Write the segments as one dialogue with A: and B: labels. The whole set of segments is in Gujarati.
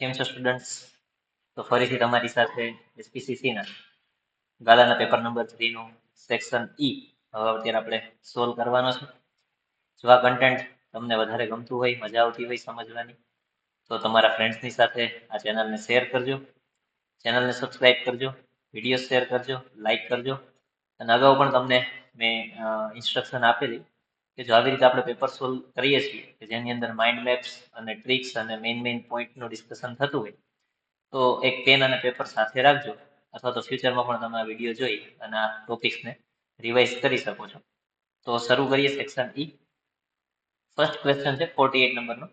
A: કેમ છો સ્ટુડન્ટ્સ? તો ફરીથી તમારી સાથે એસપીસીસી ના ગાળાના પેપર નંબર 3 નું સેક્શન ઈ હવે અત્યારે આપણે સોલ્વ કરવાનો છે. જો આ કન્ટેન્ટ તમને વધારે ગમતું હોય, મજા આવતી હોય સમજવાની, તો તમારા ફ્રેન્ડ્સની સાથે આ ચેનલને શેર કરજો, ચેનલને સબસ્ક્રાઇબ કરજો, વિડીયો શેર કરજો, લાઈક કરજો. અને અગાઉ પણ તમને મેં ઇન્સ્ટ્રક્શન આપેલી કે જો આવી રીતે આપણે પેપર સોલ્વ કરીએ છીએ કે જેની અંદર માઇન્ડ મેપ્સ અને ટ્રિક્સ અને મેઇન પોઈન્ટનું ડિસ્કશન થતું હોય, તો એક પેન અને પેપર સાથે રાખજો, અથવા તો ફ્યુચરમાં પણ તમે આ વિડીયો જોઈ અને આ ટોપિક્સને રિવાઇઝ કરી શકો છો. તો શરૂ કરીએ સેક્શન ઈ. ફર્સ્ટ ક્વેશ્ચન છે 48 નંબરનો,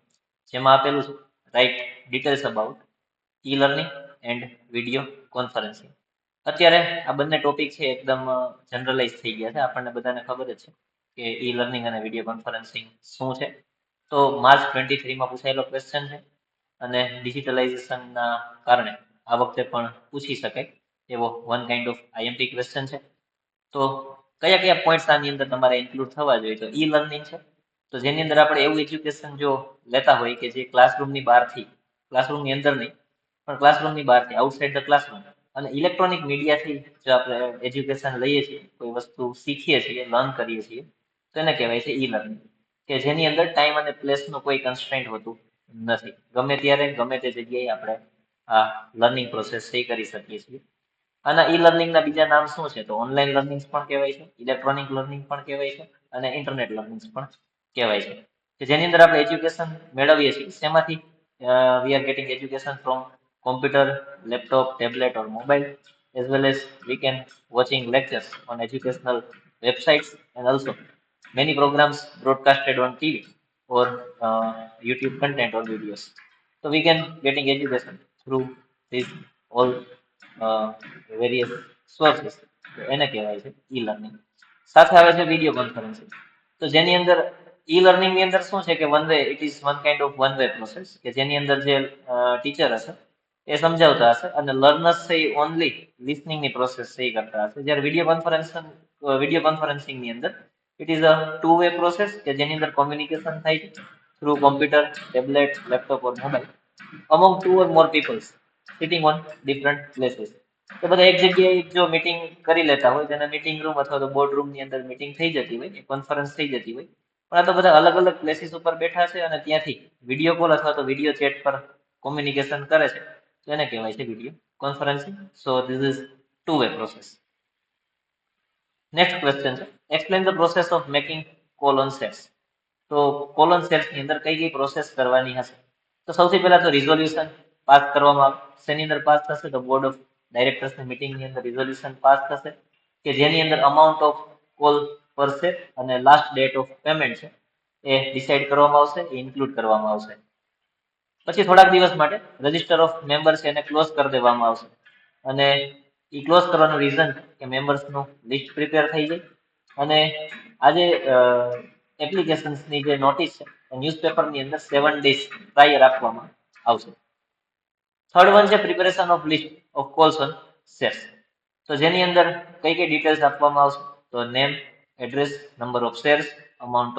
A: જેમાં આપેલું છે right details about e learning and video conferencing. અત્યારે આ બંને ટોપિક છે એકદમ જનરલાઇઝ થઈ ગયા છે, આપણને બધાને ખબર જ છે કે ઈ લર્નિંગ અને વિડીયો કોન્ફરન્સિંગ શું છે. તો માર્ચ 23માં પૂછાયેલો ક્વેશ્ચન છે અને ડિજિટલાઇઝેશનના કારણે આ વખતે પણ પૂછી શકાય એવો one kind of IMP question છે. તો કયા કયા પોઈન્ટ્સ આની અંદર તમારે ઇન્ક્લુડ થવા જોઈએ? તો ઈ લર્નિંગ છે, તો જેની અંદર આપણે એવું એજ્યુકેશન જો લેતા હોય કે જે ક્લાસરૂમની બહારથી, ક્લાસરૂમની અંદર નહીં પણ ક્લાસરૂમની બહારથી, આઉટસાઇડ ધ ક્લાસરૂમ અને ઇલેક્ટ્રોનિક મીડિયાથી જો આપણે એજ્યુકેશન લઈએ છીએ, કોઈ વસ્તુ શીખીએ છીએ, લર્ન કરીએ છીએ, તો એને કહેવાય છે ઈ લર્નિંગ, કે જેની અંદર ટાઈમ અને પ્લેસનું કોઈ કન્સ્ટ્રેન્ટ હોતું નથી. ગમે ત્યારે ગમે તે જગ્યાએ આપણે આ લર્નિંગ પ્રોસેસ કરી શકીએ છીએ. આના ઈ લર્નિંગના બીજા નામ શું છે? તો ઓનલાઈન લર્નિંગ પણ કહેવાય છે, ઇલેક્ટ્રોનિક લર્નિંગ પણ કહેવાય છે અને ઇન્ટરનેટ લર્નિંગ પણ કહેવાય છે, કે જેની અંદર આપણે એજ્યુકેશન મેળવીએ છીએ. શેમાંથી? We are getting education from computer, laptop, tablet or mobile, as well as we can watching lectures on educational websites, and also many programs broadcasted on TV or YouTube content or videos. So we can getting education through these all uh, various sources. તો એને કહેવાય છે ઈ લર્નિંગ. સાથે આવે છે વિડીયો કોન્ફરન્સિંગ. તો જેની અંદર ઈ લર્નિંગ ની અંદર શું છે કે one way, it is one kind of one way process, કે જેની અંદર જે ટીચર હશે એ સમજાવતા હશે અને લર્નર્સ છે એ ઓનલી લિસનિંગ ની પ્રોસેસ છે એ કરતા હશે. જ્યારે વિડીયો કોન્ફરન્સિંગ ની અંદર it is a two way process, કે જેની અંદર કોમ્યુનિકેશન થાય છે through computer, tablet, laptop or mobile among two or more people sitting on different places. તો બધા એક જગ્યાએ જો મીટિંગ કરી લેતા હોય, તેને મીટિંગ રૂમ અથવા તો બોર્ડ રૂમ ની અંદર મીટિંગ થઈ જતી હોય, કોન્ફરન્સ થઈ જતી હોય, પણ આ તો બધા અલગ અલગ પ્લેસીસ ઉપર બેઠા છે અને ત્યાંથી વિડીયો કોલ અથવા તો વિડીયો ચેટ પર કોમ્યુનિકેશન કરે છે, તો એને કહેવાય છે video conferencing. So this is two way process. Next question છે, explain the process of making call on sets. તો કોલ ઓન સેટ્સ ની અંદર કઈ કઈ પ્રોસેસ કરવાની હશે? તો સૌથી પહેલા તો રિઝોલ્યુશન પાસ કરવામાં આવે. શેની અંદર પાસ થશે? તો બોર્ડ ઓફ ડાયરેક્ટર્સની મીટિંગની અંદર રિઝોલ્યુશન પાસ થશે, કે જેની અંદર અમાઉન્ટ ઓફ કોલ પર સેટ અને લાસ્ટ ડેટ ઓફ પેમેન્ટ છે એ ડિસાઇડ કરવામાં આવશે, એ ઇન્ક્લુડ કરવામાં આવશે. પછી થોડાક દિવસ માટે રજિસ્ટર ઓફ મેમ્બર છે એને ક્લોઝ કરી દેવામાં આવશે, અને એ ક્લોઝ કરવાનું રીઝન કે મેમ્બર્સનું લિસ્ટ પ્રિપેર થઈ જાય અને આજે એપ્લિકેશન્સની જે નોટિસ છે ન્યૂઝપેપરની અંદર 7 days પ્રાયર આપવામાં આવશે. થર્ડ વન છે preparation of list of calls on sets. તો જેની અંદર કઈ કઈ ડિટેલ્સ આપવામાં આવશે? તો name, address, number of shares, amount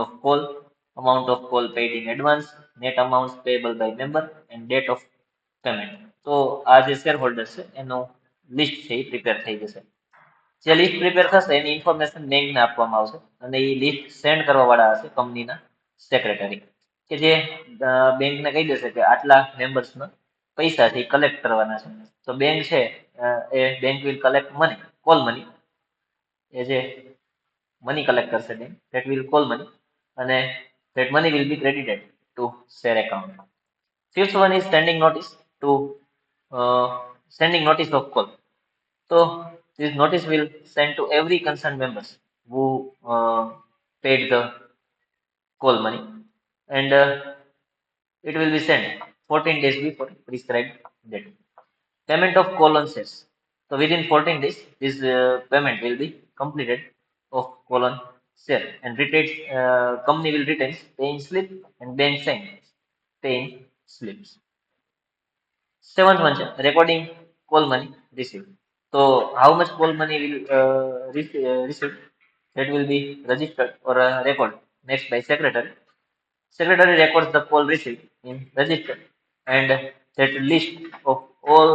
A: of call paid in advance, net amounts payable by member and date of payment. તો આ જે શેર હોલ્ડર છે એનું લિસ્ટ છે એ પ્રિપેર થઈ જશે. જે લિસ્ટ પ્રિપેર થશે એની ઇન્ફોર્મેશન બેંકને આપવામાં આવશે અને એ લિસ્ટ સેન્ડ કરવા વાળા હશે કંપનીના સેક્રેટરી, કે જે બેંકને કહી દેશે કે આટલા મેમ્બર્સના પૈસા છે એ કલેક્ટ કરવાના છે. તો બેંક છે એ bank will collect money, call money, એ જે મની કલેક્ટ કરશે bank, that will call money અને that money will be credited to share account. Fifth one is sending notice of call. So this notice will send to every concerned members who paid the call money, and it will be sent 14 days before prescribed date. Payment of call on shares. So within 14 days, this payment will be completed of call on share, and company will retain paying slip and bank sign paying slips. Seventh one, recording call money received. So how much call money will receive? That will be registered or record next by secretary. Secretary records the call received in register, and that list of all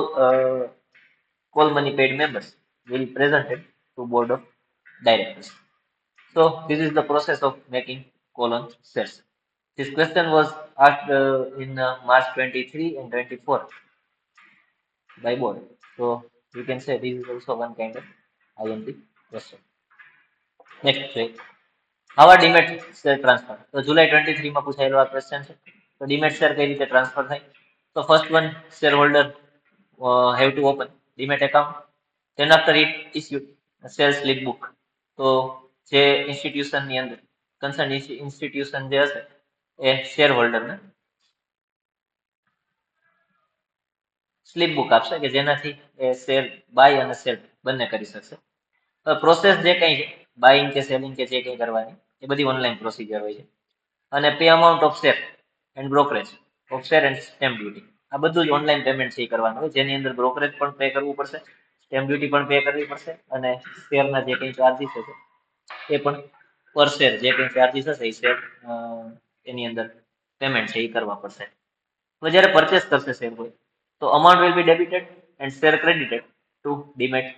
A: call money paid members will presented to board of directors. So this is the process of making call on shares. This question was asked in March 23 and 24 by board. So you can say this is also one kind of IMP question. Next છે આવા ડીમેટ શેર ટ્રાન્સફર. તો જુલાઈ 23 માં પૂછાયેલો આ ક્વેશ્ચન છે. તો ડીમેટ શેર કઈ રીતે ટ્રાન્સફર થાય? તો first one share holder have to open demat account, then after it issued a share slip book. તો જે ઇન્સ્ટિટ્યુશન ની અંદર કન્સર્ન ઇન્સ્ટિટ્યુશન જે હશે એ શેર હોલ્ડર ને સ્લીપ બુક આપશે કે જેનાથી એ શેર બાય અને સેલ બંને કરી શકશે. પ્રોસેસ જે કંઈ છે બાઇંગ કે સેલિંગ કે જે કંઈ કરવાની એ બધી ઓનલાઈન પ્રોસિજર હોય છે. અને pay amount of share and brokerage of share and stamp duty આ બધું જ ઓનલાઈન પેમેન્ટ છે એ કરવાનું હોય, જેની અંદર બ્રોકરેજ પણ પે કરવું પડશે, સ્ટેમ્પ ડ્યુટી પણ પે કરવી પડશે અને શેરના જે કંઈ ચાર્જીસ હશે એ પણ પર શેર જે કંઈ ચાર્જીસ હશે એ શેર એની અંદર પેમેન્ટ છે એ કરવા પડશે. તો જ્યારે પરચેસ કરશે શેર કોઈ તો amount will be debited and share credited to demat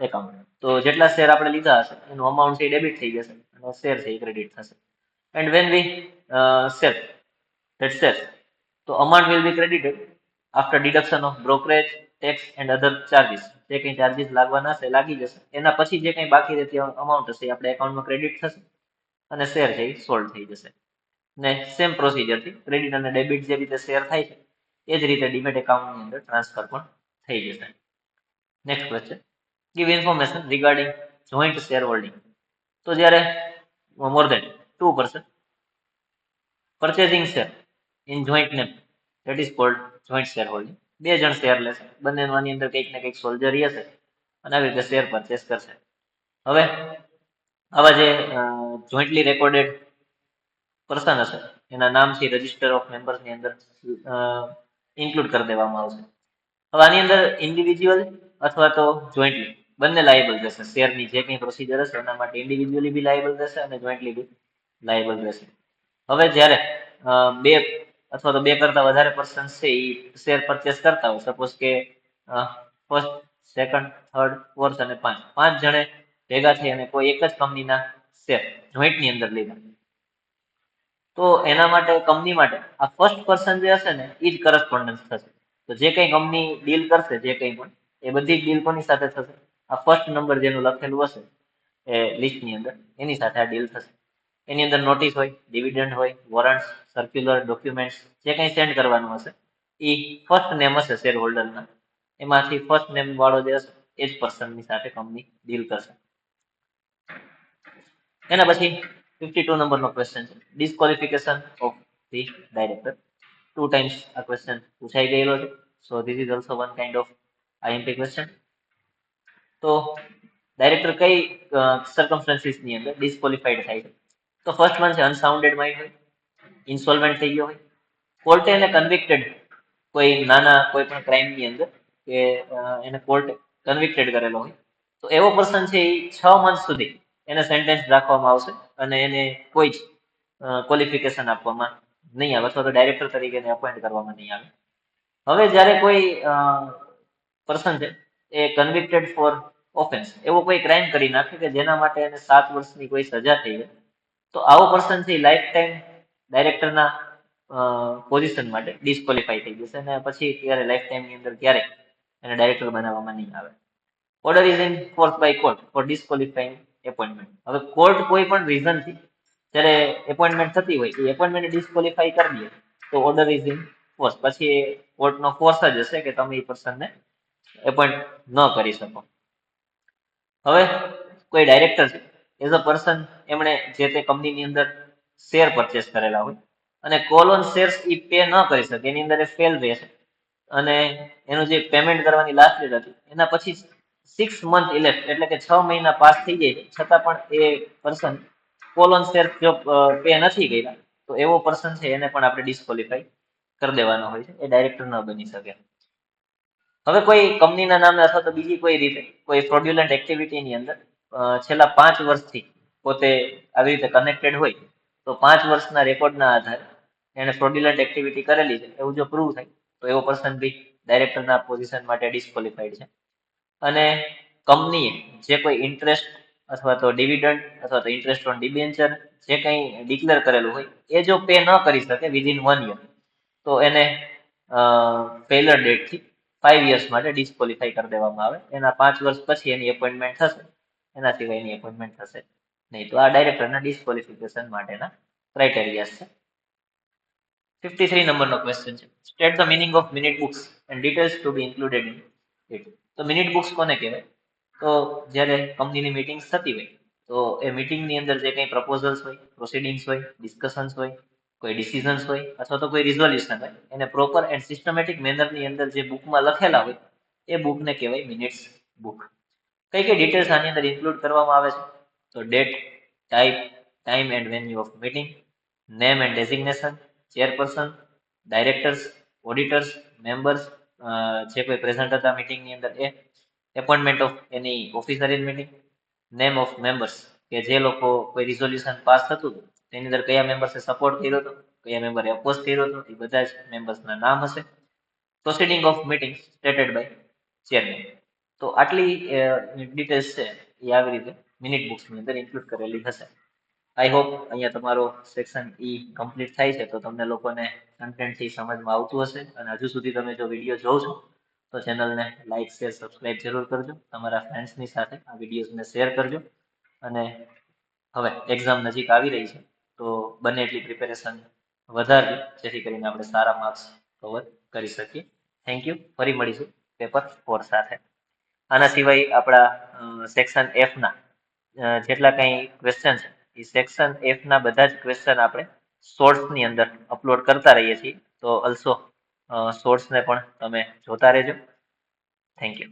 A: account. તો જેટલા શેર આપણે લીધા હશે એનું અમાઉન્ટ છે એ ડેબિટ થઈ જશે અને શેર છે એ ક્રેડિટ થશે. And when we sell that shares, તો amount will be credited after deduction of brokerage, tax and other charges. જે કંઈ ચાર્જીસ લાગવાના હશે લાગી જશે, એના પછી જે કંઈ બાકી રહેતી અમાઉન્ટ હશે એ આપણે એકાઉન્ટમાં ક્રેડિટ થશે અને શેર છે એ સોલ્ડ થઈ જશે. ને સેમ પ્રોસિજરથી ક્રેડિટ અને ડેબિટ જે રીતે શેર થાય છે એ જ રીતે ડીમેટ એકાઉન્ટની અંદર ટ્રાન્સફર પણ થઈ જશે. Next question, give information regarding joint share holding. તો જ્યારે મોર દેન 2% purchasing share in joint name, that is called joint shareholding. બે જણ શેર લેશે, બંનેનું આની અંદર કંઈક ને કંઈક સોલ્જરી હશે અને આવી રીતે શેર પરચેસ કરશે. હવે આવા જે જોઈન્ટલી રેકોર્ડેડ પર્સન હશે એના નામથી રજિસ્ટર ઓફ મેમ્બર્સ ની અંદર ઇન્ક્લુડ કરી દેવામાં આવશે. હવે આની અંદર ઇન્ડિવિજ્યુઅલ અથવા તો જોઈન્ટલી બંને લાયેબલ રહેશે. શેરની જે કંઈ પ્રોસિજર હશે એના માટે ઇન્ડિવિજ્યુઅલી બી લાયેબલ રહેશે અને જોઈન્ટલી બી લાયેબલ રહેશે. હવે જ્યારે બે અથવા તો બે કરતા વધારે પર્સન છે એ શેર પરચેસ કરતા હોય, સપોઝ કે ફર્સ્ટ, સેકન્ડ, થર્ડ, ફોર્થ અને પાંચ જણે ભેગા થઈ અને કોઈ એક જ કંપનીના શેર જોઈન્ટની અંદર લીધા, તો એના માટે કંપની માટે આ ફર્સ્ટ પર્સન જે હશે ને એ જ કરસ્પોન્ડન્સ થશે. તો જે કંઈ કંપની ડીલ કરશે જે કંઈ પણ એ બધી ડીલ કોની સાથે થશે? આ ફર્સ્ટ નંબર જેનું લખેલું હશે એ લિસ્ટની અંદર એની સાથે આ ડીલ થશે. એની અંદર નોટિસ હોય, ડિવિડન્ડ હોય, વોરંટ્સ, સર્ક્યુલર, ડોક્યુમેન્ટ્સ જે કંઈ સેન્ડ કરવાનું હશે એ ફર્સ્ટ નેમ હશે શેર હોલ્ડરના, એમાંથી ફર્સ્ટ નેમ વાળો જે હશે એ જ પર્સનની સાથે કંપની ડીલ કરશે. એના પછી 52 નંબરનો ક્વેશ્ચન છે, ડિસ્ક્વોલિફિકેશન ઓફ ધી ડાયરેક્ટર. 2 times આ ક્વેશ્ચન પૂછાઈ ગયેલો છે. સો this is also one kind of IMP question. તો ડાયરેક્ટર કઈ સર્કમસ્ટન્સીસ ની અંદર ડિસ્ક્વોલિફાઈડ થાય છે? તો ફર્સ્ટ વન છે અનસાઉન્ડેડ માઇન્ડ હોય, ઇન્સોલ્વન્ટ થઈ ગયો હોય, કોર્ટે એને કન્વિક્ટેડ કોઈ નાના કોઈ પણ ક્રાઇમ ની અંદર કે એને કોર્ટે કન્વિક્ટેડ કરેલો હોય, તો એવો પર્સન છે એ 6 મંથ સુધી એને સેન્ટેન્સ રાખવામાં આવશે અને એને કોઈ જ ક્વોલિફિકેશન આપવામાં નહીં આવે અથવા તો ડાયરેક્ટર તરીકે એને અપોઇન્ટ કરવામાં નહીં આવે. હવે જ્યારે કોઈ પર્સન છે એ કન્વિક્ટેડ ફોર ઓફેન્સ, એવો કોઈ ક્રાઇમ કરી નાખે કે જેના માટે એને 7 વર્ષની કોઈ સજા થઈ હોય, તો આવો પર્સન છે લાઈફ ટાઈમ ડાયરેક્ટરના પોઝિશન માટે ડિસ્ક્વોલિફાઈ થઈ જશે અને પછી ત્યારે લાઈફ ટાઈમની અંદર ક્યારેય એને ડાયરેક્ટર બનાવવામાં નહીં આવે. Order is in force by court for disqualifying appointment. હવે કોર્ટ કોઈ પણ રીઝનથી જ્યારે એપોઇન્ટમેન્ટ થતી હોય એ એપોઇન્ટમેન્ટ ડિસ્ક્વોલિફાઈ કરી દે તો ઓર્ડર ઇઝ ઇન ફોર્સ, પછી કોર્ટનો ફોર્સ જ હશે કે તમે એ પર્સનને એપોઇન્ટ ન કરી શકો. હવે કોઈ ડાયરેક્ટર છે એઝ અ પર્સન એમણે જે તે કંપનીની અંદર શેર પરચેસ કરેલા હોય અને call on shares A pay ન કરી શકે, એની અંદર એ ફેલ રહેશે અને એનું જે પેમેન્ટ કરવાની લાસ્ટ ડેટ હતી એના પછી 6 મંથ ઇલેપ્સ એટલે કે 6 મહિના પાસ થઈ જાય છતાં પણ એ પર્સન કોલ ઓન શેર જો પે નથી કર્યા તો એવો પર્સન છે એને પણ આપણે ડિસ્ક્વોલિફાઈ કરી દેવાનો હોય છે, એ ડાયરેક્ટર ન બની શકે. હવે કોઈ કંપનીના નામે અથવા તો બીજી કોઈ રીતે કોઈ ફ્રોડ્યુલન્ટ એક્ટિવિટીની અંદર છેલ્લા 5 વર્ષથી પોતે આવી રીતે કનેક્ટેડ હોય તો 5 વર્ષના રેકોર્ડના આધારે એને ફ્રોડ્યુલન્ટ એક્ટિવિટી કરેલી છે એવું જો પ્રૂવ થાય તો એવો પર્સન બી ડાયરેક્ટરના પોઝિશન માટે ડિસ્ક્વોલિફાઈડ છે. અને કંપનીએ જે કોઈ ઇન્ટરેસ્ટ અથવા તો ડિવિડન્ડ અથવા તો ઇન્ટરેસ્ટ ઓન ડિબેન્ચર જે કંઈ ડિક્લેર કરેલું હોય એ જો પે ન કરી શકે વિધિન 1 યર, તો એને ફેલર ડેટથી 5 યર્સ માટે ડિસ્ક્વોલિફાઈ કરી દેવામાં આવે. એના 5 વર્ષ પછી એની એપોઇન્ટમેન્ટ થશે, એના સિવાય એની એપોઇન્ટમેન્ટ થશે નહીં. તો આ ડાયરેક્ટરના ડિસ્ક્વોલિફિકેશન માટેના ક્રાઇટેરિયા છે. 53 નંબરનો ક્વેશ્ચન છે, state the meaning of minute books and details to be included in it. તો મિનિટ બુક્સ કોને કહેવાય? તો જ્યારે કંપનીની મીટિંગ્સ થતી હોય તો એ મીટિંગની અંદર જે કંઈ પ્રપોઝલ્સ હોય, પ્રોસિડિંગ્સ હોય, ડિસ્કશન્સ હોય, કોઈ ડિસિઝન્સ હોય અથવા તો કોઈ રિઝોલ્યુશન હોય, એને પ્રોપર એન્ડ સિસ્ટમેટિક મેનરની અંદર જે બુકમાં લખેલા હોય એ બુકને કહેવાય મિનિટ્સ બુક. કઈ કઈ ડિટેલ્સ આની અંદર ઇન્ક્લુડ કરવામાં આવે છે? તો date, time and venue of meeting, name and designation, chairperson, directors, auditors, members, જે કોઈ પ્રેઝન્ટ હતા મીટિંગની અંદર એ, appointment of any officer in meeting, name of members કે જે લોકો કોઈ રિઝોલ્યુશન પાસ થતું હતું તેની અંદર કયા મેમ્બર્સે સપોર્ટ કર્યો હતો, કયા મેમ્બરે અપોઝ કર્યો હતો, એ બધા જ મેમ્બર્સના નામ હશે. Proceeding of meeting stated by chairman. તો આટલી ડિટેલ્સ છે એ આવી રીતે મિનિટ બુક્સની અંદર ઇન્ક્લુડ કરેલી હશે. આઈ હોપ અહીંયા તમારો સેક્શન ઈ કમ્પ્લીટ થાય છે તો તમને લોકોને કન્ટેન્ટથી સમજમાં આવતું હશે. અને હજુ સુધી તમે જો વિડીયો જોવો છો તો ચેનલને લાઈક, શેર, સબસ્ક્રાઇબ જરૂર કરજો. તમારા ફ્રેન્ડ્સની સાથે આ વિડીયોઝને શેર કરજો. અને હવે એક્ઝામ નજીક આવી રહી છે તો બને એટલી પ્રિપેરેશન વધારવી જેથી કરીને આપણે સારા માર્ક્સ કવર કરી શકીએ. Thank you. ફરી મળીશું પેપર 4 સાથે. આના સિવાય આપણા સેક્શન એફના જેટલા કંઈ ક્વેશ્ચન છે એ સેક્શન એફના બધા જ ક્વેશ્ચન આપણે શોર્ટ્સની અંદર અપલોડ કરતા રહીએ છીએ. તો ઓલ્સો શોર્ટ્સને પણ તમે જોતા રહેજો. Thank you.